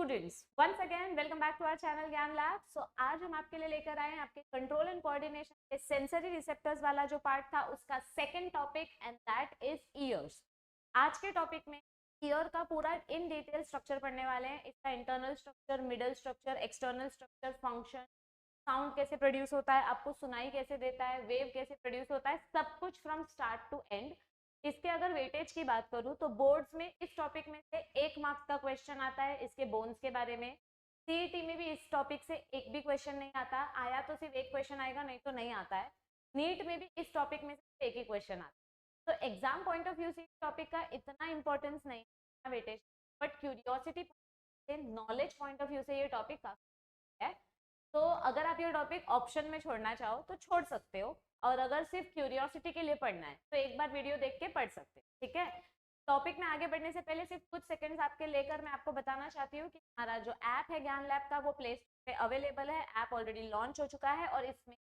Students, once again welcome back to our channel Gyan lab. So आज हम आपके लिए लेकर आए हैं आपके कंट्रोल एंड कोऑर्डिनेशन के सेंसरी रिसेप्टर्स वाला जो पार्ट था उसका second topic, and that is ears. आज के टॉपिक में ईयर का पूरा इन डिटेल स्ट्रक्चर पढ़ने वाले हैं। इसका internal structure, middle structure, external structure, function, sound कैसे प्रोड्यूस होता है, आपको सुनाई कैसे देता है, वेव कैसे प्रोड्यूस होता है, सब कुछ फ्रॉम स्टार्ट टू एंड। इसके अगर वेटेज की बात करूं तो बोर्ड्स में इस टॉपिक में से 1 मार्क्स का क्वेश्चन आता है इसके बोन्स के बारे में। सीईटी में भी इस टॉपिक से एक भी क्वेश्चन नहीं आता, आया तो सिर्फ एक क्वेश्चन आएगा, नहीं तो नहीं आता है। नीट में भी इस टॉपिक में से एक ही क्वेश्चन आता है। तो एग्जाम पॉइंट ऑफ व्यू से इस टॉपिक का इतना इंपॉर्टेंस नहीं है वेटेज, बट क्यूरियोसिटी से, नॉलेज पॉइंट ऑफ व्यू से ये टॉपिक काफी है। तो अगर आप ये टॉपिक ऑप्शन में छोड़ना चाहो तो छोड़ सकते हो, और अगर सिर्फ क्यूरियोसिटी के लिए पढ़ना है तो एक बार वीडियो देख के पढ़ सकते हो, ठीक है। टॉपिक में आगे बढ़ने से पहले सिर्फ कुछ सेकंड्स आपके लेकर मैं आपको बताना चाहती हूँ कि हमारा जो ऐप है ज्ञान लैब का वो प्ले स्टोर पे अवेलेबल है। ऐप ऑलरेडी लॉन्च हो चुका है और इसमें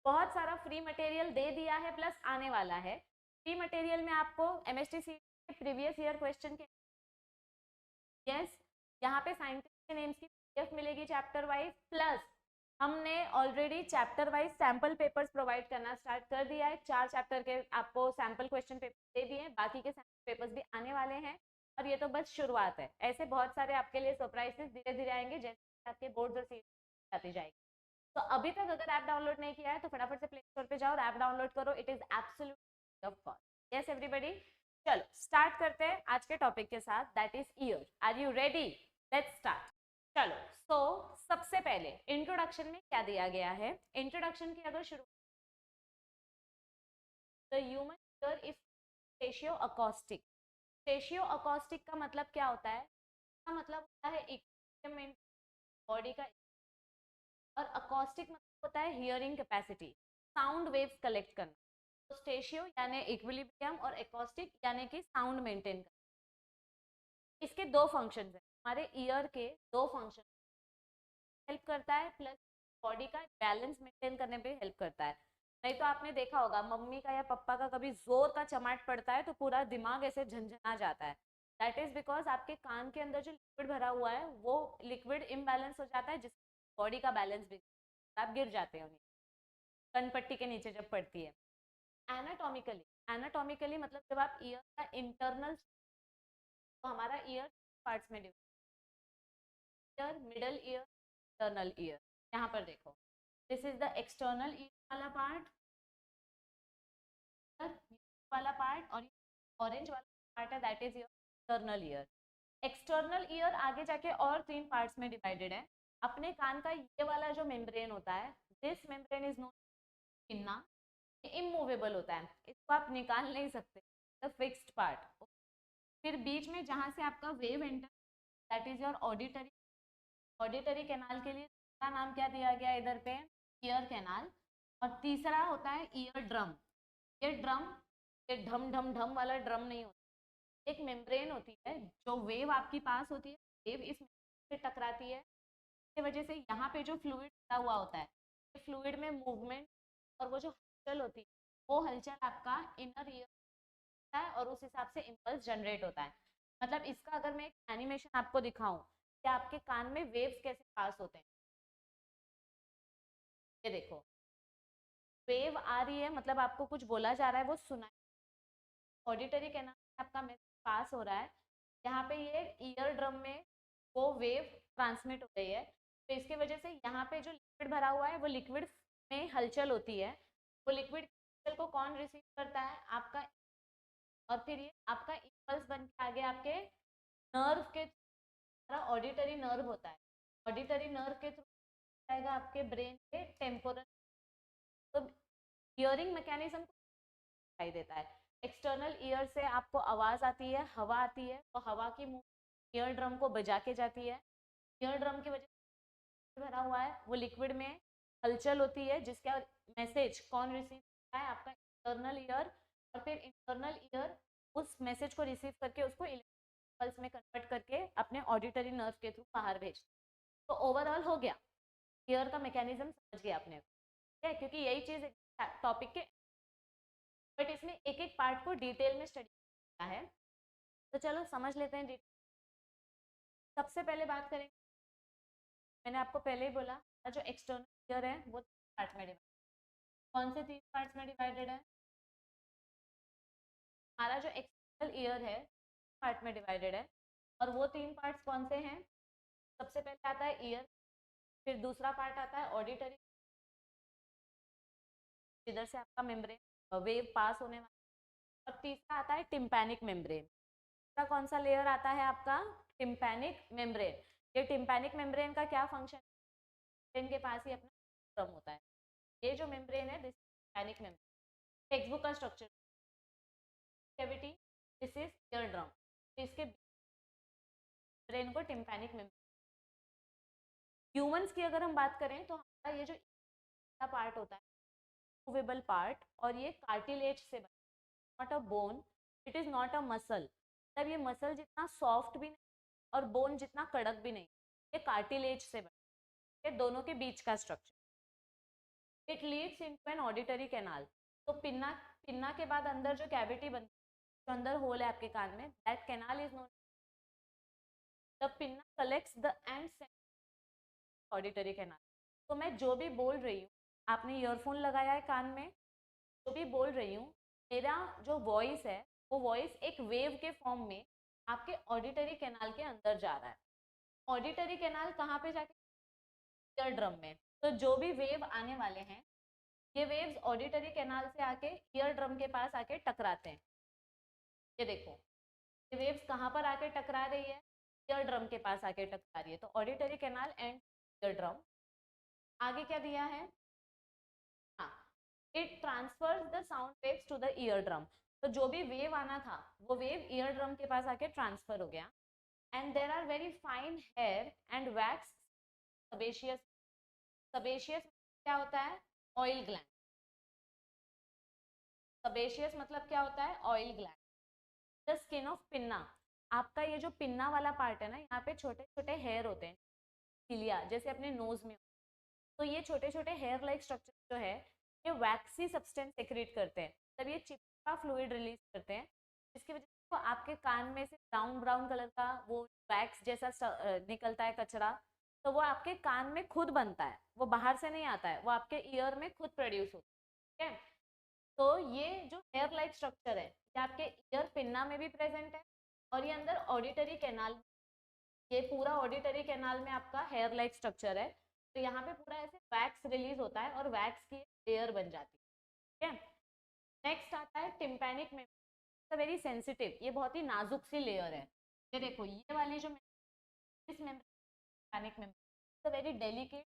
बहुत सारा फ्री मटेरियल दे दिया है, प्लस आने वाला है। फ्री मटेरियल में आपको एमएसटीसी के प्रीवियस ईयर क्वेश्चन के यहाँ पे साइंटिस्ट के नेम्स की पीडीएफ मिलेगी चैप्टर वाइज, प्लस हमने already chapter wise sample papers provide करना स्टार्ट कर दिया है। 4 चैप्टर के आपको सैंपल क्वेश्चन पेपर दे दिए हैं, बाकी के सैंपल पेपर्स भी आने वाले हैं। और ये तो बस शुरुआत है, ऐसे बहुत सारे आपके लिए सरप्राइजेस धीरे धीरे आएंगे जैसे आपके बोर्ड्स और सीरीज आती जाएगी। तो अभी तक अगर ऐप डाउनलोड नहीं किया है तो फटाफट से प्ले स्टोर पे जाओ और ऐप डाउनलोड करो। It is absolutely of cost. Yes everybody, चलो स्टार्ट करते हैं आज के टॉपिक के साथ, that is ear. Are you ready? Let's start. चलो, तो सबसे पहले इंट्रोडक्शन में क्या दिया गया है। इंट्रोडक्शन की अगर शुरू, the human ear is spatio acoustic. Spatio acoustic का मतलब क्या होता है? इसका मतलब होता है इक्विलिब्रियम बॉडी का, और अकॉस्टिक मतलब होता है hearing capacity, sound waves collect करना। तो स्टेशियो यानी इक्विलिब्रियम और एकॉस्टिक यानी कि साउंड मेंटेन करना। इसके 2 फंक्शंस हैं, हमारे ईयर के 2 फंक्शन। हेल्प करता है, प्लस बॉडी का बैलेंस मेंटेन करने पे हेल्प करता है। नहीं तो आपने देखा होगा मम्मी का या पापा का कभी जोर का चमाट पड़ता है तो पूरा दिमाग ऐसे झंझना जाता है। दैट इज बिकॉज आपके कान के अंदर जो लिक्विड भरा हुआ है वो लिक्विड इम्बैलेंस हो जाता है, जिससे बॉडी का बैलेंस भी, आप गिर जाते हो कनपट्टी के नीचे जब पड़ती है। एनाटॉमिकली, एनाटॉमिकली मतलब जब आप ईयर का इंटरनल, तो हमारा ईयर पार्ट्स में divide, year, middle ear, external ear. यहाँ पर देखो, this is the external ear वाला पार्ट, वाला पार्ट, और ऑरेंज वाला पार्ट है that is your internal ear. External ear आगे जाके और 3 पार्ट्स में डिवाइडेड है। अपने कान का ये वाला जो मेम्ब्रेन होता है, this membrane is known pinna, immovable होता है, इसको आप निकाल नहीं सकते, द फिक्स्ड पार्ट। फिर बीच में जहाँ से आपका wave enter, that is your auditory. Auditory canal के लिए इसका नाम क्या दिया गया है इधर पे? Ear canal. और तीसरा होता है ईयर ड्रम। ये ड्रम, ये ढम ढम ढम वाला ड्रम नहीं होता, एक मेम्ब्रेन होती है जो वेव आपकी पास होती है, वेव इस से टकराती है, इसकी वजह से यहाँ पे जो फ्लूइड भरा हुआ होता है, फ्लूइड में मूवमेंट और वो जो हलचल होती है, वो हलचल आपका इनर ईयर होता है और उस हिसाब से इम्पल्स जनरेट होता है। मतलब इसका अगर मैं एक एनिमेशन आपको दिखाऊं कि आपके कान में वेव्स कैसे पास होते हैं, ये देखो, वेव आ रही है मतलब आपको कुछ बोला जा रहा है, वो सुना, ऑडिटरी कैनाल में आपका मैसेज पास हो रहा है, यहाँ पे ये ईयर ड्रम में वो वेव ट्रांसमिट हो रही है। तो इसके वजह से यहाँ पे जो लिक्विड भरा हुआ है वो लिक्विड में हलचल होती है, वो लिक्विड हलचल को कौन रिसीव करता है? आपका, और फिर ये आपका इम्पल्स बन के आगे आपके नर्व के, ऑडिटरी नर्व होता है, ऑडिटरी नर्व के थ्रू जाएगा आपके ब्रेन के टेम्पोरल, तो हियरिंग मैकेनिज्म दिखाई देता है। एक्सटर्नल ईयर से आपको आवाज आती है, हवा आती है, तो हवा की मुंह ईयर ड्रम को बजा के जाती है। ईयर ड्रम की वजह से भरा हुआ है, वो लिक्विड में हलचल होती है, जिसका मैसेज कौन रिसीव करता है? आपका इंटरनल ईयर। और फिर इंटरनल ईयर उस मैसेज को रिसीव करके उसको इलेक्ट्रिकल्स में कन्वर्ट करके अपने ऑडिटरी नर्व के थ्रू बाहर भेजता है। तो ओवरऑल हो गया, ईयर का मैकेनिज्म समझ गया आपने, ठीक है, क्योंकि यही चीज टॉपिक के, बट इसमें एक एक पार्ट को डिटेल में स्टडी करना है। तो चलो समझ लेते हैं डिटेल। सबसे पहले बात करेंगे मैंने आपको पहले ही बोला जो एक्सटर्नल ईयर है वो 3 पार्ट में डिवाइड, कौन से 3 पार्ट्स में डिवाइडेड है? हमारा जो एक्सटर्नल ईयर है पार्ट में डिवाइडेड है, और वो 3 पार्ट्स कौन से हैं? सबसे पहले आता है ईयर, फिर दूसरा पार्ट आता है ऑडिटरी, इधर से आपका मेम्ब्रेन वेव पास होने वाला, और तीसरा आता है टिम्पैनिक मेम्ब्रेन। तीसरा कौन सा लेयर आता है आपका? Tympanic membrane. ये टिम्पैनिक मेम्ब्रेन का क्या फंक्शन है? इनके पास ही अपना ड्रम होता है। ये जो मेम्ब्रेन है this tympanic membrane, textbook का structure, cavity, this is ear drum, इसके ब्रेन को टिम्पैनिक मेम्ब्रेन। ह्यूमंस की अगर हम बात करें तो हमारा ये जो पार्ट होता है मूवेबल पार्ट, और ये कार्टिलेज से बना, not a bone, it is not a muscle. मतलब ये मसल जितना सॉफ्ट भी नहीं और बोन जितना कड़क भी नहीं, ये कार्टिलेज से बना, ये दोनों के बीच का structure. It leads into an auditory canal. तो पिन्ना, पिन्ना के बाद अंदर जो कैविटी बनती है, जो अंदर होल है आपके कान में, that canal is known, the pinna collects the end auditory canal. तो मैं जो भी बोल रही हूँ, आपने ईयरफोन लगाया है कान में, जो भी बोल रही हूँ, मेरा जो वॉइस है वो वॉइस एक वेव के फॉर्म में आपके ऑडिटरी कैनाल के अंदर जा रहा है। ऑडिटरी कैनाल कहाँ पे जाके? ईयर ड्रम में। तो जो भी वेव आने वाले हैं, ये वेव्स ऑडिटरी कैनाल से आके ईयर ड्रम के पास आके टकराते हैं। ये देखो, ये वेव्स कहाँ पर आके टकरा रही है? ईयर ड्रम के पास आके टकरा रही है। तो auditory canal and ear drum. आगे क्या दिया है? हाँ, it transfers the sound waves to the ear drum. तो जो भी वेव आना था वो वेव ईयर ड्रम के पास आके ट्रांसफर हो गया। And there are very fine hair and wax sebaceous. Sebaceous क्या होता है? Oil gland. सबेशियस मतलब क्या होता है? Oil gland. The skin of pinna, आपका ये जो पिन्ना वाला पार्ट है ना, यहाँ पे छोटे छोटे हेयर होते हैं, सिलिया जैसे अपने नोज में। तो ये छोटे छोटे हेयर लाइक स्ट्रक्चर जो है, ये वैक्सी सब्सटेंस सेक्रेट करते हैं, तब ये चिपका फ्लूइड रिलीज करते हैं, जिसकी वजह से वो आपके कान में से ब्राउन ब्राउन कलर का वो वैक्स जैसा निकलता है कचरा, तो वो आपके कान में खुद बनता है, वो बाहर से नहीं आता है, वो आपके ईयर में खुद प्रोड्यूस होता है। ठीक है, तो ये जो हेयर लाइक स्ट्रक्चर है ये आपके ईयर पिन्ना में भी प्रेजेंट है, और ये अंदर ऑडिटरी कैनाल, ये पूरा ऑडिटरी कैनाल में आपका हेयर लाइक स्ट्रक्चर है। तो यहाँ पे पूरा ऐसे वैक्स रिलीज होता है और वैक्स की लेयर बन जाती है। ठीक है, नेक्स्ट आता है टिम्पैनिक मेम्ब्रेन। वेरी सेंसिटिव, ये बहुत ही नाजुक सी लेयर है। ये देखो, ये वाली जो इस टिम्पैनिक मेम्ब्रेन वेरी डेलिकेट,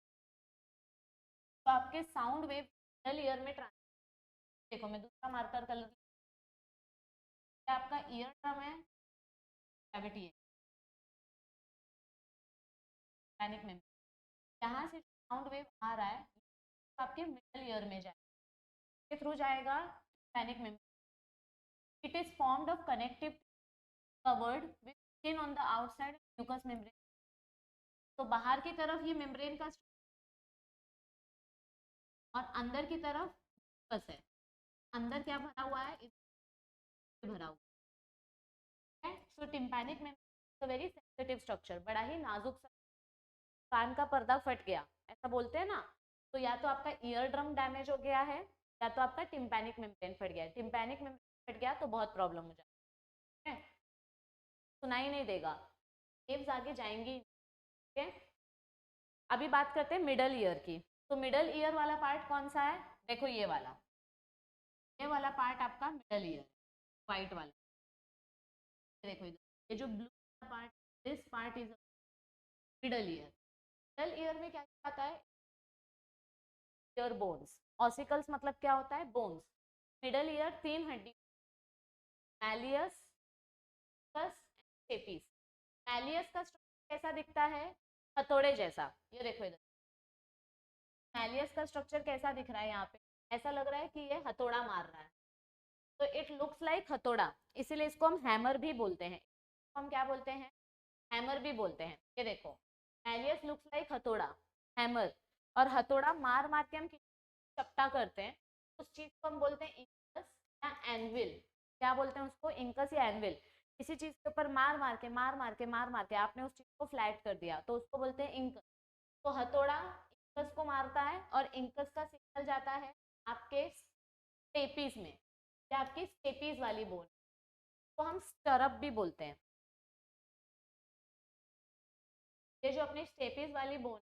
तो आपके साउंड वेव ईयर में देखो मैं दूसरा मार्कर कलर, आपका ईयर ड्रम है, कैविटी है, पैनिक में यहाँ से साउंड वेव आ रहा है तो आपके मिडल ईयर में जाएगा, थ्रू जाएगा पैनिक में। It is formed of connective covered with skin on the outside mucus membrane. तो बाहर की तरफ ये मेम्ब्रेन का और अंदर की तरफ म्यूकस है। अंदर क्या भरा हुआ है? भरा हुआ है। So tympanic membrane very sensitive structure, बड़ा ही नाजुक सा, कान का पर्दा फट गया ऐसा बोलते हैं ना, तो या तो आपका ईयर ड्रम डैमेज हो गया है या तो आपका टिम्पैनिक मेम्ब्रेन फट गया है। टिम्पैनिक मेम्ब्रेन फट गया तो बहुत प्रॉब्लम हो जाती है, सुनाई नहीं देगा, वेव्स आगे जाएंगी। ठीक है, अभी बात करते हैं मिडल ईयर की। तो मिडल ईयर वाला पार्ट कौन सा है? देखो ये वाला पार्ट आपका मिडल ईयर, व्हाइट वाला। देखो इधर, ये जो blue part, this part is middle ear. Middle ear में क्या आता है? Ear bones. ऑसिकल्स मतलब क्या होता है? बोन्स। मिडल ईयर 3 हड्डी, मैलियस, सेपिस। मैलियस का स्ट्रक्चर कैसा दिखता है? हथौड़े जैसा। ये देखो इधर, मैलियस का स्ट्रक्चर कैसा दिख रहा है? यहाँ पे ऐसा लग रहा है कि ये हथौड़ा मार रहा है, तो इट लुक्स लाइक हथौड़ा, इसीलिए इसको हम हैमर भी बोलते हैं। हम क्या बोलते हैं? हैमर भी बोलते हैं। ये देखो, मैलियस लुक्स लाइक हथौड़ा, हैमर, और हथौड़ा मार मार के हम चपटा करते हैं, उस चीज को हम बोलते हैं इंकस या एनविल। क्या बोलते हैं उसको? इंकस या एनविल। किसी चीज के ऊपर मार मार के आपने उस चीज को फ्लैट कर दिया तो उसको बोलते हैं इंकस। तो हथौड़ा इंकस को मारता है और इंकस का सिग्नल जाता है आपके स्टेपीज में, या आपकी स्टेपीज वाली बोन तो हम स्टरअप भी बोलते हैं। ये जो अपनी स्टेपीज वाली बोन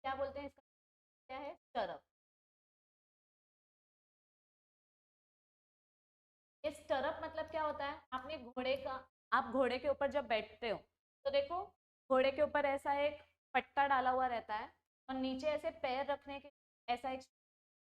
क्या बोलते हैं, इसका क्या है, स्टरअप। ये स्टरअप मतलब क्या होता है, आपने घोड़े का, आप घोड़े के ऊपर जब बैठते हो तो देखो घोड़े के ऊपर ऐसा एक पट्टा डाला हुआ रहता है और नीचे ऐसे पैर रखने के ऐसा एक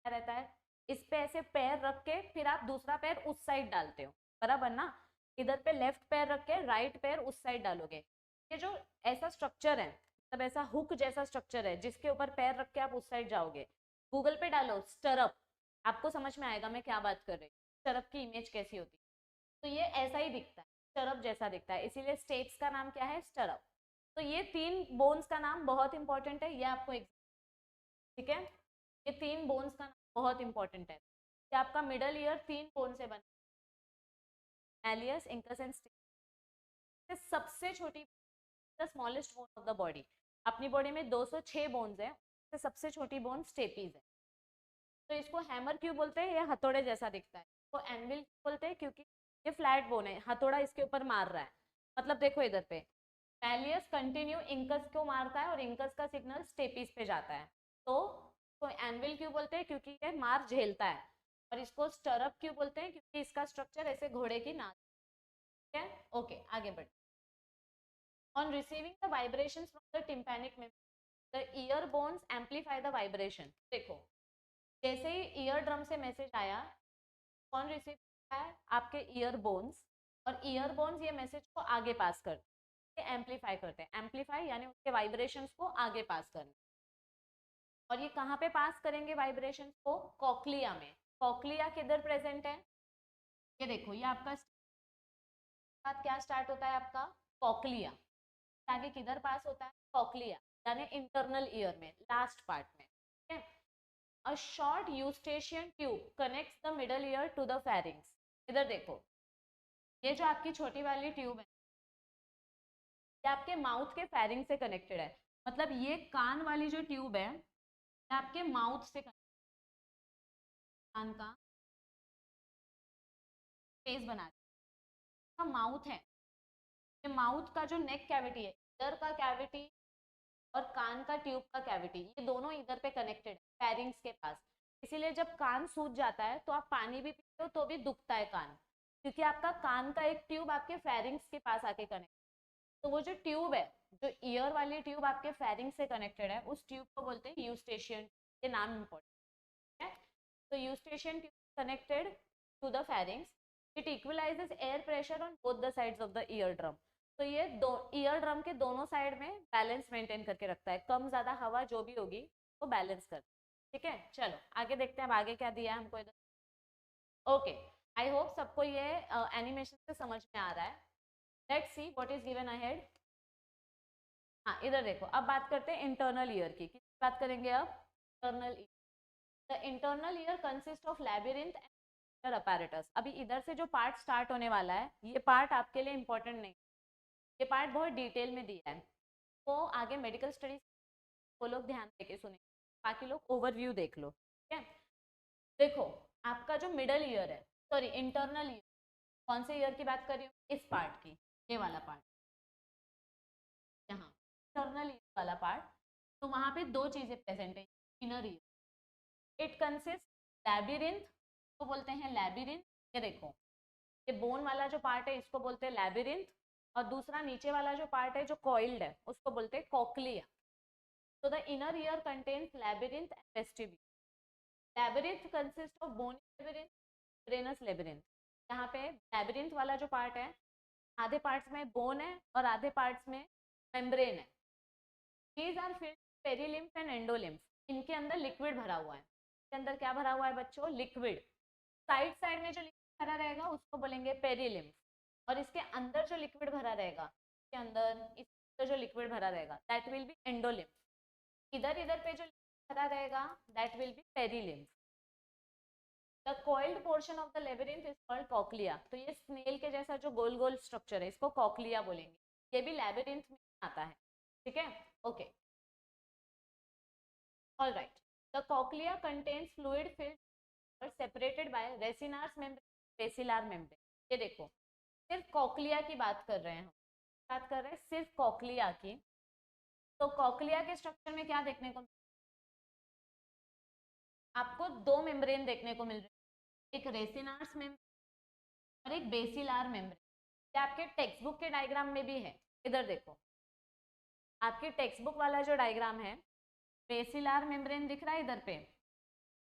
रहता है, इस पे ऐसे पैर रख के फिर आप दूसरा पैर उस साइड डालते हो, बराबर ना। इधर पे लेफ्ट पैर रख के राइट पैर उस साइड डालोगे। ये जो ऐसा स्ट्रक्चर है, मतलब ऐसा हुक जैसा स्ट्रक्चर है जिसके ऊपर पैर रख के आप उस साइड जाओगे, गूगल पे डालो स्टरअप, आपको समझ में आएगा मैं क्या बात कर रही हूँ, स्टरअप की इमेज कैसी होती है। तो ये ऐसा ही दिखता है, स्टरअप जैसा दिखता है, इसीलिए स्टेप्स का नाम क्या है, स्टरअप। तो ये तीन बोन्स का नाम बहुत इंपॉर्टेंट है, ये आपको ठीक है, ये तीन बोन्स का नाम बहुत इंपॉर्टेंट है। कि आपका मिडल ईयर तीन बोन से बना, एलियस, इंकस एंड स्टेपस। सबसे छोटी, the smallest bone of the body, अपनी बॉडी में 206 बोन्स है, सबसे छोटी बोन स्टेपीज है। तो इसको हैमर क्यों बोलते हैं, ये हथौड़े जैसा दिखता है। इसको एनविल बोलते हैं क्योंकि ये फ्लैट बोन है, हथौड़ा इसके ऊपर मार रहा है। मतलब देखो इधर पे एलियस कंटिन्यू इंकस को मारता है और इंकस का सिग्नल स्टेपीज पे जाता है। तो एनविल क्यों बोलते हैं, क्योंकि ये मार झेलता है। और इसको स्टरअप क्यों बोलते हैं, क्योंकि इसका स्ट्रक्चर ऐसे घोड़े की नाक है। ओके, आगे बढ़। On receiving the vibrations from the tympanic membrane the ear bones amplify the vibration. देखो जैसे ही ईयर ड्रम से मैसेज आया, कौन रिसीव करता है, आपके ईयर बोन्स। और ईयर बोन्स ये मैसेज को आगे पास करते हैं, एम्पलीफाई करते हैं। एम्पलीफाई यानी उसके वाइब्रेशंस को आगे पास करना। और ये कहाँ पे पास करेंगे वाइब्रेशंस को, कॉकलिया में। कॉकलिया किधर प्रेजेंट है, ये देखो, ये आपका साथ क्या स्टार्ट होता है, आपका कॉकलिया। आगे किधर पास होता है, कॉकलिया, यानी इंटरनल ईयर में, लास्ट पार्ट में। ठीक है। A short eustachian tube connects the middle ear to the pharynx. इधर देखो, ये जो आपकी छोटी वाली ट्यूब है ये आपके माउथ के फेरिंग से कनेक्टेड है। मतलब ये कान वाली जो ट्यूब है ये आपके माउथ से कान का स्पेस बना का माउथ है। ये माउथ का जो नेक कैविटी है, इधर का कैविटी और कान का ट्यूब का कैविटी, ये दोनों इधर पे कनेक्टेड है फेरिंग्स के पास। इसीलिए जब कान सूज जाता है तो आप पानी भी पीते हो तो भी दुखता है कान, क्योंकि आपका कान का एक ट्यूब आपके फेरिंग्स के पास आके कनेक्ट। तो वो जो ट्यूब है, जो ईयर वाली ट्यूब आपके फेरिंग से कनेक्टेड है, उस ट्यूब को बोलते हैं यूस्टेशियन। ये नाम इंपॉर्टेंट है। तो eustachian tube connected to the pharynx, it equalises air pressure on both the sides of the ear drum. तो ये दो ईयर ड्रम के दोनों साइड में बैलेंस मेंटेन करके रखता है, कम ज्यादा हवा जो भी होगी वो बैलेंस कर। ठीक है, चलो आगे देखते हैं अब आगे क्या दिया है हमको इधर। ओके, आई होप सबको ये एनिमेशन से समझ में आ रहा है। Let's see what is given ahead. हाँ इधर देखो, अब बात करते हैं इंटरनल ईयर की। किसकी बात करेंगे अब, internal ear. The internal ear consist of labyrinth and apparatus. अभी इधर से जो पार्ट स्टार्ट होने वाला है ये पार्ट आपके लिए इंपॉर्टेंट नहीं, ये पार्ट बहुत डिटेल में दिया है। तो आगे मेडिकल स्टडीज वो लोग ध्यान देके सुने, बाकी लोग ओवरव्यू देख लो। ठीक है, देखो आपका जो मिडल ईयर है, सॉरी इंटरनल ईयर, कौन से ईयर की बात कर रही हूँ, इस पार्ट की, ये वाला पार्ट यहाँ इंटरनल ईयर वाला पार्ट। तो वहाँ पे दो चीजें प्रेजेंट है, inner ear, it consist labyrinth, को बोलते हैं लैबिरिंथ। ये देखो, ये बोन वाला जो पार्ट है इसको बोलते हैं लैबिरिंथ, और दूसरा नीचे वाला जो पार्ट है जो कॉइल्ड है उसको बोलते हैं कॉकलिया। तो the inner ear contains labyrinth and vestibule. Labyrinth consist of bony labyrinth, ग्रेनस लैबिरिंथ। यहाँ पे लैबिरिंथ वाला जो पार्ट है, आधे पार्ट्स में बोन है और आधे पार्ट्स में मेम्ब्रेन है। These are filled with perilymph and endolymph. इनके अंदर लिक्विड भरा हुआ है। इसके अंदर क्या भरा हुआ है बच्चों, लिक्विड। साइड साइड में जो लिक्विड भरा रहेगा उसको बोलेंगे पेरीलिम्फ, और इसके अंदर जो लिक्विड भरा रहेगा, इसके अंदर इसके जो लिक्विड भरा रहेगा दैट विल बी एंडोलिम्फ। इधर इधर पे जो लिक्विड भरा रहेगा that will be perilymph. The coiled portion of the labyrinth is called cochlea. तो ये स्नेल के जैसा जो गोल गोल स्ट्रक्चर है इसको कॉकलिया बोलेंगे, ये भी लेबिरिंथ में आता है। ठीक है, okay. All right, the cochlea contains fluid filled और सेपरेटेड बाय रेसिनार्स मेम्ब्रेन, बेसिलार मेम्ब्रेन। ये देखो, सिर्फ कॉक्लिया की बात कर रहे हैं हम, बात कर रहे हैं सिर्फ कॉक्लिया की। तो कॉक्लिया के स्ट्रक्चर में क्या देखने को, आपको दो मेम्ब्रेन देखने को मिल रहे हैं, एक रेसिनार्स मेम्ब्रेन और एक बेसिलार मेम्ब्रेन। ये आपके टेक्स्ट बुक के डायग्राम में भी है। इधर देखो, आपके टेक्स्ट बुक वाला जो डायग्राम है, बेसिलार मेम्ब्रेन दिख रहा है इधर पे,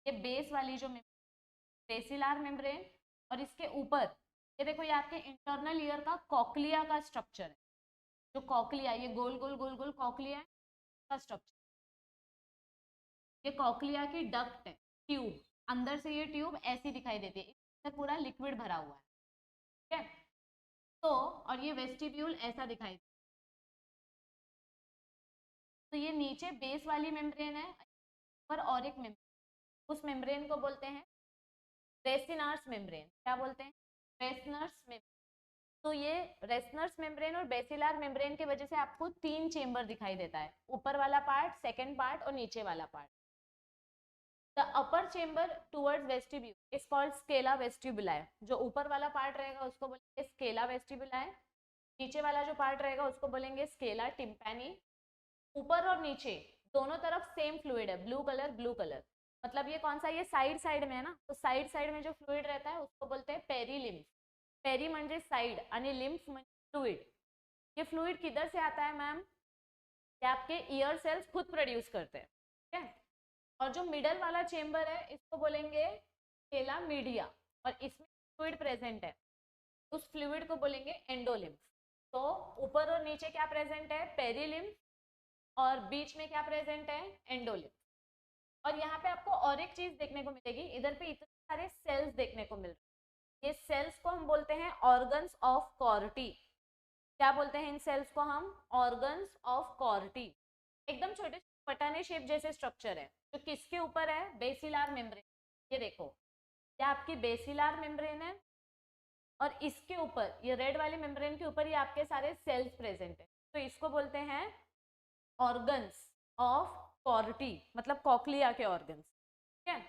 ये बेस वाली जो बेसिलार मेम्ब्रेन, और इसके ऊपर ये देखो, ये आपके इंटरनल ईयर का कॉक्लिया का स्ट्रक्चर है। जो कॉक्लिया, ये गोल गोल गोल गोल कॉक्लिया का स्ट्रक्चर, ये कॉक्लिया की डक्ट है, ट्यूब, अंदर से ये ट्यूब ऐसी दिखाई देती है, इसमें पूरा लिक्विड भरा हुआ है, ठीक है। तो और ये वेस्टिब्यूल ऐसा दिखाई देता है। तो ये नीचे बेस वाली मेम्ब्रेन है, पर और एक मेम्ब्रेन, उस मेम्ब्रेन को बोलते हैं रेसिनार्स मेम्ब्रेन। क्या बोलते हैं? रेसिनार्स मेम्ब्रेन। तो ये रेसिनर्स मेम्ब्रेन और बेसिलार मेम्ब्रेन की वजह से आपको तीन चेंबर दिखाई देता है, ऊपर वाला पार्ट, सेकंड पार्ट और नीचे वाला part. The upper chamber towards vestibule is called Scala vestibuli. जो ऊपर वाला पार्ट रहेगा उसको बोलेंगे स्केला वेस्टिबुलाई, नीचे वाला जो पार्ट रहेगा उसको बोलेंगे स्केला टिम्पैनी। ऊपर और नीचे दोनों तरफ सेम फ्लूइड है, ब्लू कलर ब्लू कलर, मतलब ये कौन सा, ये साइड साइड में है ना, तो साइड साइड में जो फ्लूइड रहता है उसको बोलते हैं पेरीलिम्फ। पेरी म्हणजे साइड आणि लिम्फ म्हणजे फ्लूइड। ये फ्लूइड किधर से आता है मैम? ये आपके ईयर सेल्स खुद प्रोड्यूस करते हैं, ठीक है। और जो मिडल वाला चेंबर है इसको बोलेंगे स्केला मीडिया, और इसमें फ्लूइड प्रेजेंट है, उस फ्लूइड को बोलेंगे एंडोलिम्फ। तो ऊपर और नीचे क्या प्रेजेंट है? पेरीलिम्फ, और बीच में क्या प्रेजेंट है? एंडोलिम्फ। और यहाँ पे आपको और एक चीज देखने को मिलेगी, इधर पे इतने सारे सेल्स देखने को मिल रहे हैं, ये सेल्स को हम बोलते हैं ऑर्गन्स ऑफ कॉर्टी। क्या बोलते हैं इन सेल्स को हम? Organs of कॉर्टी। एकदम छोटे पटाने शेप जैसे स्ट्रक्चर है, जो किसके ऊपर है? बेसिलार मेम्ब्रेन। ये देखो, ये आपकी बेसिलार मेम्ब्रेन है, और इसके ऊपर ये रेड वाली मेम्ब्रेन के ऊपर ये आपके सारे सेल्स प्रेजेंट है, तो इसको बोलते हैं ऑर्गन्स ऑफ कॉर्टी, मतलब कॉक्लिया के ऑर्गन्स, ठीक है।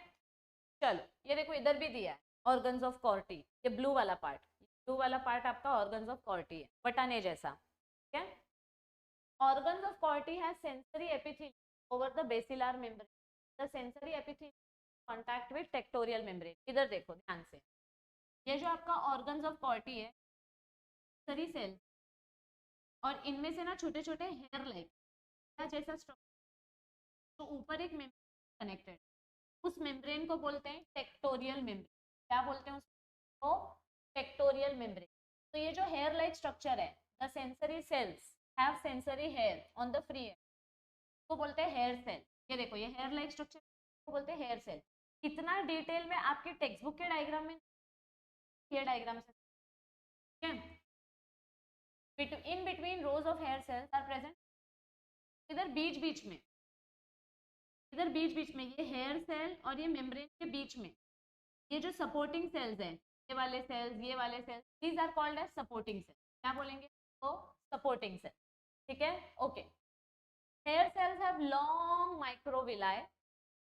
चलो ये देखो, इधर भी दिया है ऑर्गन्स ऑफ कॉर्टी, ये ब्लू वाला पार्ट, ब्लू वाला पार्ट आपका ऑर्गन्स ऑफ कॉर्टी है, बटाने जैसा, ठीक है। Organs of Corti has sensory epithelium over the basilar membrane, the sensory epithelium contact with tectorial membrane. इधर देखो ध्यान से, ये जो आपका ऑर्गन्स ऑफ कॉर्टी है, सेंसरी सेल, और इनमें से ना छोटे छोटे हेयर लाइक जैसा स्ट्रक्चर, तो ऊपर एक मेम्ब्रेन कनेक्टेड, उस मेम्ब्रेन को बोलते हैं टेक्टोरियल मेम्ब्रेन। क्या बोलते हैं उसको? Tectorial membrane. तो ये जो हेयर लाइक स्ट्रक्चर है, the sensory cells have sensory hair on the free air, को बोलते हैं हेयर सेल। ये देखो, ये हेयर लाइक स्ट्रक्चर को बोलते हैं हेयर सेल। कितना डिटेल में आपके टेक्स्ट बुक के डायग्राम में, ये डायग्राम से, ठीक है। In between rows of hair cells are present, इधर बीच बीच में, इधर बीच बीच में ये हेयर सेल और ये मेम्ब्रेन के बीच में ये जो सपोर्टिंग सेल्स हैं, ये वाले सेल्स, ये वाले cells, these are called as supporting cell. क्या बोलेंगे? तो सपोर्टिंग सेल, ठीक है, okay. Hair cells have long microvilli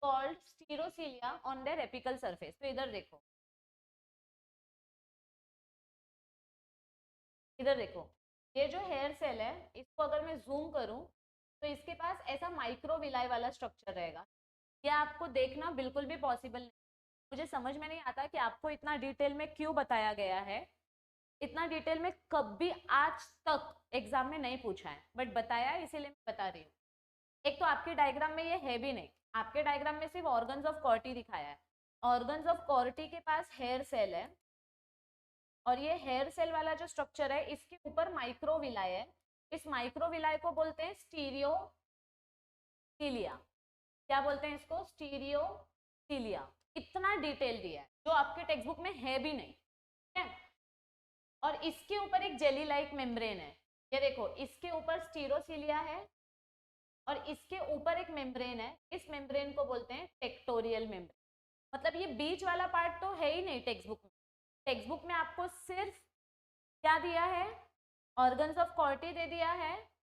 called stereocilia on their apical surface. तो इधर देखो, इधर देखो, ये जो हेयर सेल है, इसको अगर मैं जूम करूं तो इसके पास ऐसा माइक्रोविलाई वाला स्ट्रक्चर रहेगा। ये आपको देखना बिल्कुल भी पॉसिबल नहीं, मुझे समझ में नहीं आता कि आपको इतना डिटेल में क्यों बताया गया है। इतना डिटेल में कभी आज तक एग्जाम में नहीं पूछा है, बट बताया है, इसीलिए मैं बता रही हूँ। एक तो आपके डायग्राम में ये है भी नहीं, आपके डायग्राम में सिर्फ ऑर्गन्स ऑफ कॉर्टी दिखाया है। ऑर्गन्स ऑफ कॉर्टी के पास हेयर सेल है, और ये हेयर सेल वाला जो स्ट्रक्चर है, इसके ऊपर माइक्रोविलाई है। इस माइक्रोविलाई को बोलते हैं स्टीरियोसिलिया। क्या बोलते हैं इसको? स्टीरियोसिलिया। इतना डिटेल दिया है जो आपके टेक्स्ट बुक में है भी नहीं, ठीक है। और इसके ऊपर एक जेली लाइक मेम्ब्रेन है, ये देखो, इसके ऊपर स्टीरोसिलिया है और इसके ऊपर एक मेम्ब्रेन है, इस मेम्ब्रेन को बोलते हैं टेक्टोरियल मेम्ब्रेन। मतलब ये बीच वाला पार्ट तो है ही नहीं टेक्स्ट बुक में। टेक्स्ट बुक में आपको सिर्फ क्या दिया है? ऑर्गन्स ऑफ कॉर्टी दे दिया है,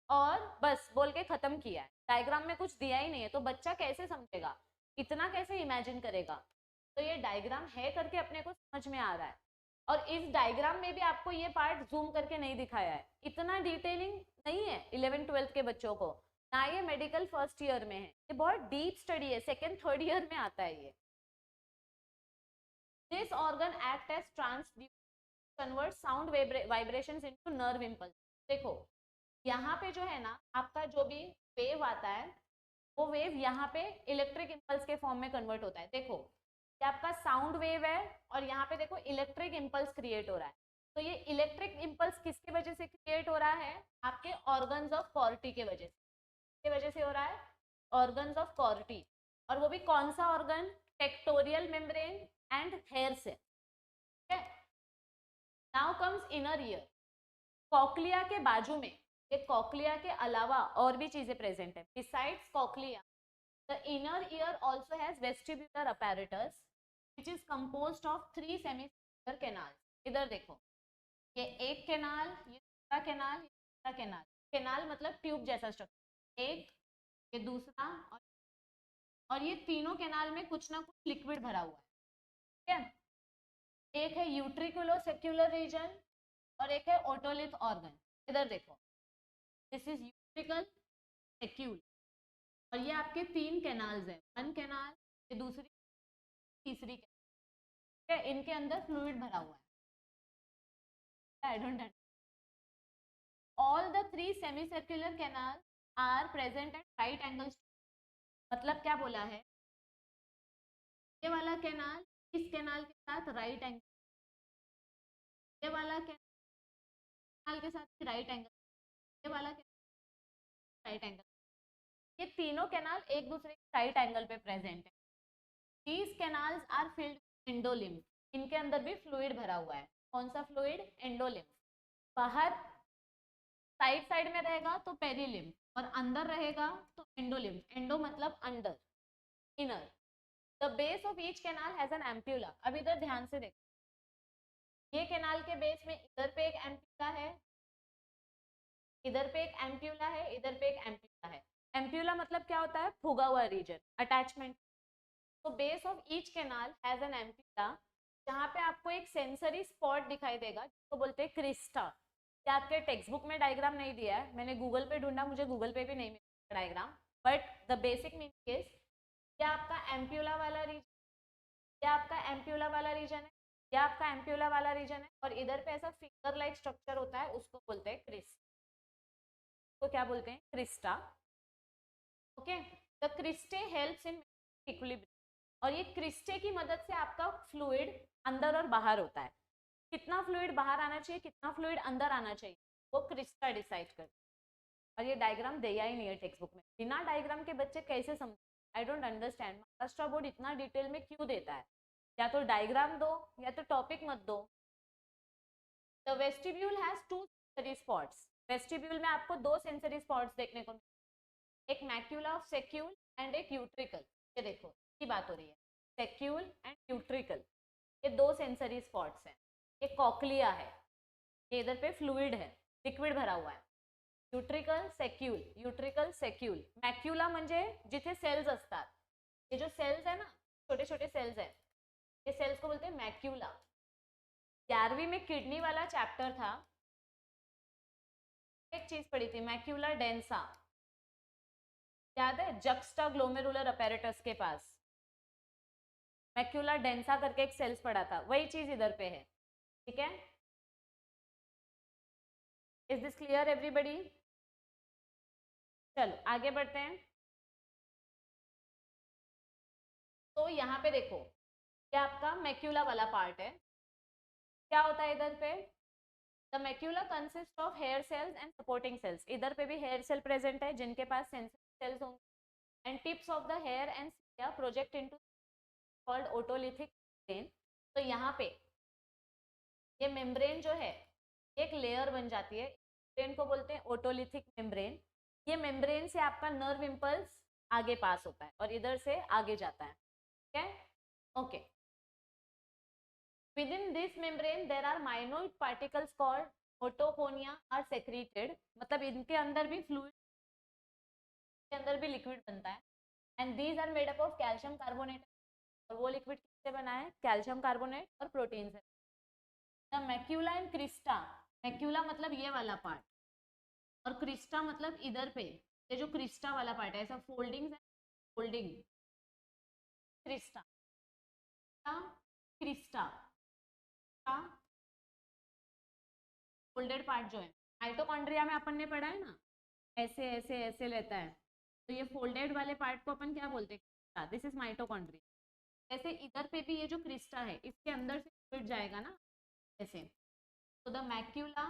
और बस बोल के खत्म किया है, डायग्राम में कुछ दिया ही नहीं है, तो बच्चा कैसे समझेगा, इतना कैसे इमेजिन करेगा। तो ये डायग्राम है करके अपने को समझ में आ रहा है। और इस डायग्राम में भी आपको ये पार्ट जूम करके नहीं दिखाया है, इतना डिटेलिंग नहीं है 11th-12th के बच्चों को, ना ये मेडिकल फर्स्ट ईयर में है, ये बहुत डीप स्टडी है, सेकेंड थर्ड ईयर में आता है ये। This organ act as transducer, convert sound vibrations into nerve impulse. देखो यहाँ पे जो है ना आपका जो भी वेव आता है, वो वेव यहाँ पे इलेक्ट्रिक इंपल्स के फॉर्म में कन्वर्ट होता है। देखो ये आपका साउंड वेव है और यहाँ पे देखो इलेक्ट्रिक इंपल्स क्रिएट हो रहा है। तो ये इलेक्ट्रिक इंपल्स किसके वजह से क्रिएट हो रहा है, आपके ऑर्गन्स ऑफ कॉर्टी के वजह से हो रहा है, ऑर्गन्स ऑफ कॉर्टी। और वो भी कौन सा organ, tectorial membrane and hair से। Now comes inner ear, cochlea के बाजू में, ये कॉक्लिया के अलावा और भी चीजें प्रेजेंट है besides cochlea. The inner year also has vestibular apparatus which is composed of 3 semicircular canals। इधर देखो ये एक कैनाल, ये दूसरा कैनाल, ये तीसरा कैनाल। कैनाल मतलब ट्यूब जैसा स्ट्रक्चर, एक, ये दूसरा, और ये तीनों कैनाल में कुछ ना कुछ लिक्विड भरा हुआ है, ठीक है। एक है यूट्रिकुलो सेक्युलर रीजन और एक है ओटोलिथ ऑर्गन। इधर देखो दिस इज यूट्रिकल सेक्यूल, और ये आपके 3 कैनाल्स हैं, वन कैनाल, ये दूसरी, तीसरी कैनाल, ठीक है। इनके अंदर फ्लूइड भरा हुआ है। I don't understand. All the 3 semicircular canal are present at right angles. मतलब क्या बोला है, ये वाला कैनाल इस कैनाल के साथ राइट एंगल, ये वाला कैनाल के साथ राइट एंगल, ये वाला राइट एंगल, ये तीनों कैनाल एक दूसरे के राइट एंगल पे प्रेजेंट है। These canals are filled with endolymph, इनके अंदर भी फ्लूइड भरा हुआ है। कौन सा फ्लूइड, एंडोलिम्फ। बाहर साइड साइड में रहेगा तो पेरिलिम्फ और अंदर रहेगा तो एंडोलिम्फ। एंडो मतलब अंदर, inner. The base of each canal has an ampulla. अब इधर ध्यान से देखो, ये कैनाल के बेस में इधर पे एक एम्प्यूला है, इधर पे एक एम्प्यूला है, इधर पे एक एम्प्यूला है। एम्प्यूला मतलब क्या होता है, फूगा हुआ रीजन, अटैचमेंट। तो base of each canal has an ampulla, जहाँ पे आपको एक सेंसरी स्पॉट दिखाई देगा जिसको बोलते हैं क्रिस्टा। ये आपके टेक्स्ट बुक में डायग्राम नहीं दिया है, मैंने गूगल पे ढूंढा, मुझे गूगल पे भी नहीं मिला diagram, but the basic meaning is ये आपका एम्प्यूला वाला रीजन, ये आपका एम्प्यूला वाला रीजन है, ये आपका एम्प्यूला वाला रीजन है, और इधर पे ऐसा फिंगर लाइक स्ट्रक्चर होता है, उसको बोलते हैं क्रिस्टा। तो क्या बोलते हैं, Crysta. Okay, the cristae helps in equilibrium, और ये क्रिस्टे की मदद से आपका फ्लूइड अंदर और बाहर होता है। कितना फ्लूइड बाहर आना चाहिए, कितना फ्लूइड अंदर आना चाहिए, वो क्रिस्टा डिसाइड कर। और ये डायग्राम दिया ही नहीं है टेक्स्ट बुक में, बिना डायग्राम के बच्चे कैसे समझ, आई डोंट अंडरस्टैंड। महाराष्ट्र बोर्ड इतना डिटेल में क्यों देता है, या तो डायग्राम दो या तो टॉपिक मत दो। The vestibule has 2 sensory spots. Vestibule में आपको 2 सेंसरी स्पॉट्स देखने को, एक मैक्यूला ऑफ सेक्यूल एंड एक यूट्रिकल। ये देखो की बात हो रही है, सेक्यूल एंड यूट्रिकल, ये 2 सेंसरी स्पॉट्स हैं। ये कॉक्लिया है, ये इधर पे फ्लूइड है, लिक्विड भरा हुआ है। Utricle saccule, utricle saccule. Macula म्हणजे जिथे सेल्स असतात, ये जो सेल्स है ना, छोटे छोटे सेल्स है, ये सेल्स को बोलते हैं मैक्यूला। 11वीं में किडनी वाला चैप्टर था, एक चीज पढ़ी थी, मैक्यूला डेंसा, याद है, जक्स्टा ग्लोमेरुलर अपैरेटस के पास मैक्यूला डेंसा करके एक सेल्स पढ़ा था, वही चीज इधर पे है, ठीक है। Is this clear everybody? चलो आगे बढ़ते हैं। तो यहाँ पे देखो, ये आपका मैक्यूला वाला पार्ट है। क्या होता है इधर पे, the macula consist of hair cells and supporting cells. इधर पे भी हेयर सेल प्रेजेंट है जिनके पास सेंसरी सेल्स होंगे, and tips of the hair and project into called otolithic membrane. तो यहाँ पे ये मेम्ब्रेन जो है एक लेयर बन जाती है, मेम्ब्रेन को बोलते हैं ओटोलिथिक मेम्ब्रेन। ये मेम्ब्रेन से आपका नर्व इंपल्स आगे पास होता है और इधर से आगे जाता है, ठीक है, okay. Within this membrane there are minute particles called otoconia are secreted, मतलब इनके अंदर भी फ्लूइड के अंदर भी लिक्विड बनता है, and these are made up of calcium carbonate, और वो लिक्विड किससे बना है, कैल्शियम कार्बोनेट और प्रोटीन से। The macula and crista, macula मतलब ये वाला पार्ट और क्रिस्टा मतलब इधर पे ये जो क्रिस्टा वाला पार्ट है, ऐसा फोल्डिंग है, folding Crysta, Crysta folded part जो है, माइटोकॉन्ड्रिया में अपन ने पढ़ा है ना, ऐसे ऐसे ऐसे लेता है, तो ये फोल्डेड वाले पार्ट को अपन क्या बोलते हैं, दिस इज माइटोकॉन्ड्रिया। ऐसे इधर पे भी ये जो क्रिस्टा है इसके अंदर से फिट जाएगा ना ऐसे, तो the macula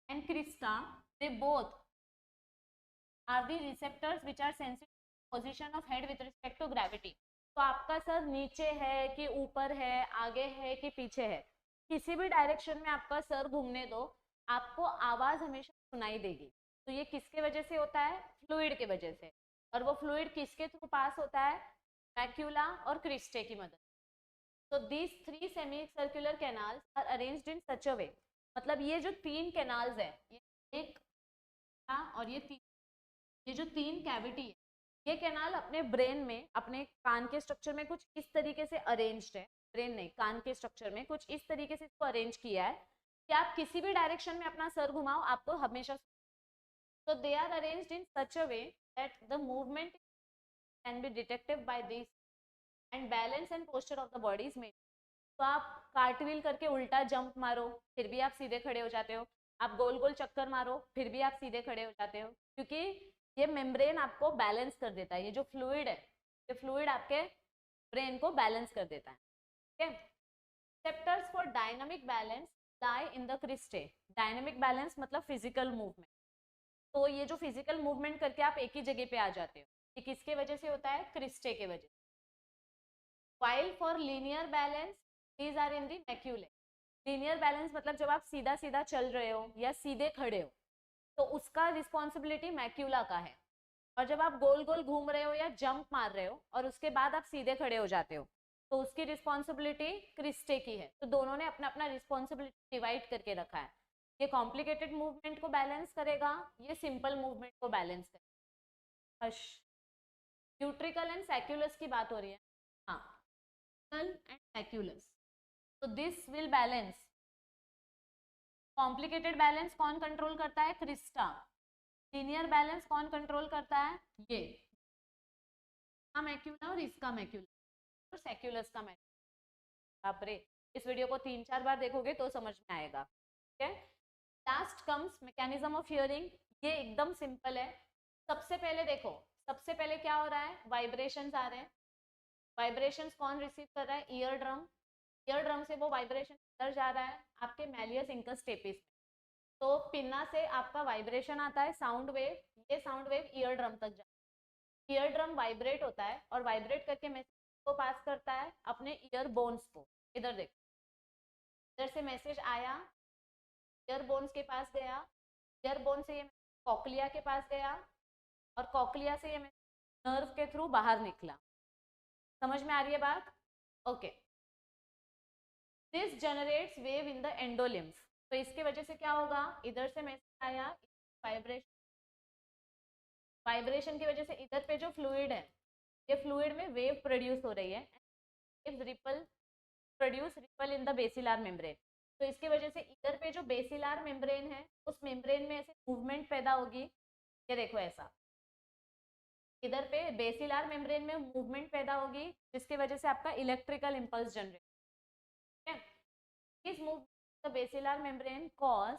and crista they both are the receptors which are sensitive position of head with respect to gravity. तो आपका सर नीचे है कि ऊपर है, आगे है कि पीछे है, किसी भी डायरेक्शन में आपका सर घूमने दो, आपको आवाज हमेशा सुनाई देगी। तो ये किसके वजह से होता है, फ्लूइड के वजह से, और वो फ्लूइड किसके थ्रू पास होता है, मैक्यूला और क्रिस्टे की मदद। तो these 3 semicircular canals are arranged in such a way, मतलब ये जो 3 कैनाल्स है, ये एक और ये जो 3 कैविटी है, ये कैनाल अपने ब्रेन में, अपने कान के स्ट्रक्चर में कुछ इस तरीके से अरेंज्ड है, ब्रेन नहीं कान के स्ट्रक्चर में कुछ इस तरीके से इसको अरेंज किया है कि आप किसी भी डायरेक्शन में अपना सर घुमाओ आपको हमेशा, so they are arranged in such a way that the movement can be detected by this and balance and posture of the body is made। तो आप कार्टव्हील करके उल्टा जंप मारो फिर भी आप सीधे खड़े हो जाते हो, आप गोल गोल चक्कर मारो फिर भी आप सीधे खड़े हो जाते हो, क्योंकि ये मेम्ब्रेन आपको बैलेंस कर देता है, ये जो फ्लूइड है, ये फ्लूइड आपके ब्रेन को बैलेंस कर देता है। ठीक है, receptors for dynamic balance lie in the cristae, dynamic balance मतलब फिजिकल मूवमेंट, तो ये जो फिजिकल मूवमेंट करके आप एक ही जगह पे आ जाते हो, ये किसके वजह से होता है, क्रिस्टे के वजह से। While for linear balance these are in the maculae, linear balance मतलब जब आप सीधा सीधा चल रहे हो या सीधे खड़े हो तो उसका रिस्पॉन्सिबिलिटी मैक्यूला का है, और जब आप गोल गोल घूम रहे हो या जंप मार रहे हो और उसके बाद आप सीधे खड़े हो जाते हो तो उसकी रिस्पॉन्सिबिलिटी क्रिस्टे की है। तो दोनों ने अपना अपना रिस्पॉन्सिबिलिटी डिवाइड करके रखा है, ये कॉम्प्लिकेटेड मूवमेंट को बैलेंस करेगा, ये सिंपल मूवमेंट को बैलेंस करेगा। हश, न्यूट्रिकल एंड सैक्यूलस की बात हो रही है, हाँ एंड सैक्यूलस, तो this will balance, complicated balance कौन कंट्रोल करता है, क्रिस्टा, लीनियर बैलेंस कौन कंट्रोल करता है, ये मैक्यूला और इसका मैक्यूला और सैक्यूलस का मैक्यूला। बाप रे, इस वीडियो को 3-4 बार देखोगे तो समझ में आएगा। ठीक है, last comes mechanism of hearing, ये एकदम सिंपल है। सबसे पहले देखो, सबसे पहले क्या हो रहा है, वाइब्रेशंस आ रहे हैं, वाइब्रेशंस कौन रिसीव कर रहा है, ईयर ड्रम, ईयर ड्रम से वो वाइब्रेशन अंदर जा रहा है आपके मैलियस इंकस टेपिस में, तो पिन्ना से आपका वाइब्रेशन आता है, साउंड वेव, ये साउंड वेव ईयर ड्रम तक जाता है, ईयर ड्रम वाइब्रेट होता है और वाइब्रेट करके मैसेज को पास करता है अपने ईयर बोन्स को। इधर देखो, इधर से मैसेज आया, ईयर बोन्स के पास गया, ईयर बोन से ये कॉकलिया के पास गया और कॉकलिया से ये नर्व के थ्रू बाहर निकला। समझ में आ रही है बात, okay. This generates wave in the endolymph, तो इसके वजह से क्या होगा, इधर से मैसेज आया, वाइब्रेशन, वाइब्रेशन की वजह से इधर पे जो फ्लूइड है, ये फ्लूइड में वेव प्रोड्यूस हो रही है, ripple produce ripple in the basilar membrane, तो इसकी वजह से इधर पे जो बेसिलार मेम्ब्रेन है उस मेम्ब्रेन में ऐसे मूवमेंट पैदा होगी, ये देखो ऐसा, इधर पे बेसिलार मेम्ब्रेन में मूवमेंट पैदा होगी जिसकी वजह से आपका इलेक्ट्रिकल इंपल्स जनरेट, ठीक है। इस move the basilar membrane cause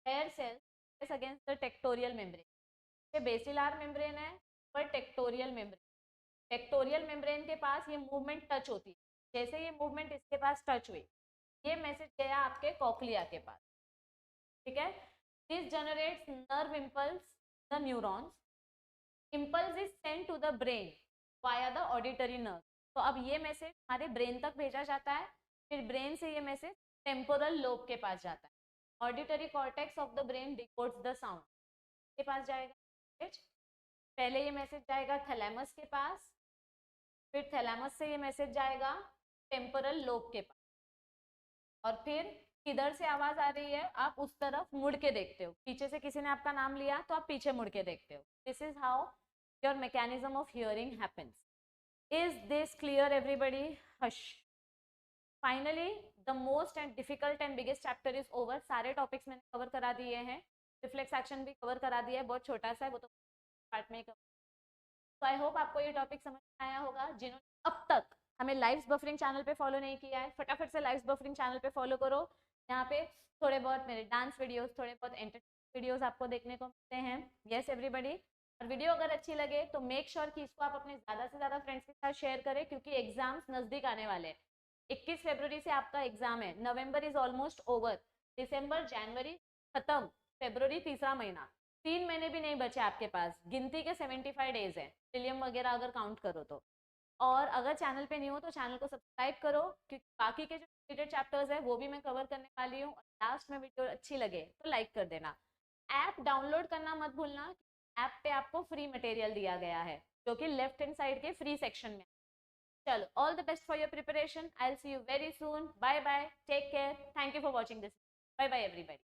hair cells against the tectorial membrane, ये बेसिलार मेम्ब्रेन है पर टेक्टोरियल मेम्ब्रेन, टेक्टोरियल मेम्ब्रेन के पास ये मूवमेंट टच होती है, जैसे ये मूवमेंट इसके पास टच हुई ये मैसेज गया आपके कॉकलिया के पास, ठीक है। This generates nerve impulse the neurons, impulse is send to the brain via the auditory nerve, तो अब ये मैसेज हमारे ब्रेन तक भेजा जाता है, फिर ब्रेन से ये मैसेज टेम्पोरल लोब के पास जाता है, auditory cortex of the brain डिकोड्स the sound के पास जाएगा, पहले ये मैसेज जाएगा थैलेमस के पास, फिर थैलेमस से ये मैसेज जाएगा टेम्पोरल लोब के पास, और फिर किधर से आवाज आ रही है आप उस तरफ मुड़ के देखते हो, पीछे से किसी ने आपका नाम लिया तो आप पीछे मुड़ के देखते हो. This is how your mechanism of hearing happens. Is this clear everybody? Hush. Finally the most and difficult and biggest chapter is over. सारे टॉपिक्स मैंने कवर करा दिए हैं. रिफ्लेक्स एक्शन भी कवर करा दिया है, बहुत छोटा सा है वो तो पार्ट में ही कवर. तो आई होप आपको ये टॉपिक समझ में आया होगा. जिन्होंने अब तक हमें लाइव्स बफरिंग चैनल पे फॉलो नहीं किया है, फटाफट से लाइव्स बफरिंग चैनल पे फॉलो करो. यहाँ पे थोड़े बहुत मेरे डांस वीडियोस, थोड़े बहुत एंटरटेनमेंट वीडियोस आपको देखने को मिलते हैं. Yes everybody. और वीडियो अगर अच्छी लगे तो मेक श्योर कि इसको आप अपने ज़्यादा से ज़्यादा फ्रेंड्स के साथ शेयर करें, क्योंकि एग्जाम्स नज़दीक आने वाले हैं. 21 फरवरी से आपका एग्जाम है. November is almost over. दिसंबर, जनवरी खत्म, फरवरी तीसरा महीना, 3 महीने भी नहीं बचे आपके पास. गिनती के 75 डेज है, ट्रिलियम वगैरह अगर काउंट करो तो. और अगर चैनल पे नहीं हो तो चैनल को सब्सक्राइब करो, क्योंकि बाकी के जो रिलेटेड चैप्टर्स है वो भी मैं कवर करने वाली हूँ. और लास्ट में वीडियो अच्छी लगे तो लाइक कर देना. ऐप डाउनलोड करना मत भूलना. ऐप पे आपको फ्री मटेरियल दिया गया है जो कि लेफ्ट हैंड साइड के फ्री सेक्शन में. चलो, all the best for your preparation. I will see you very soon. Bye bye, take care, thank you for watching this. Bye bye everybody.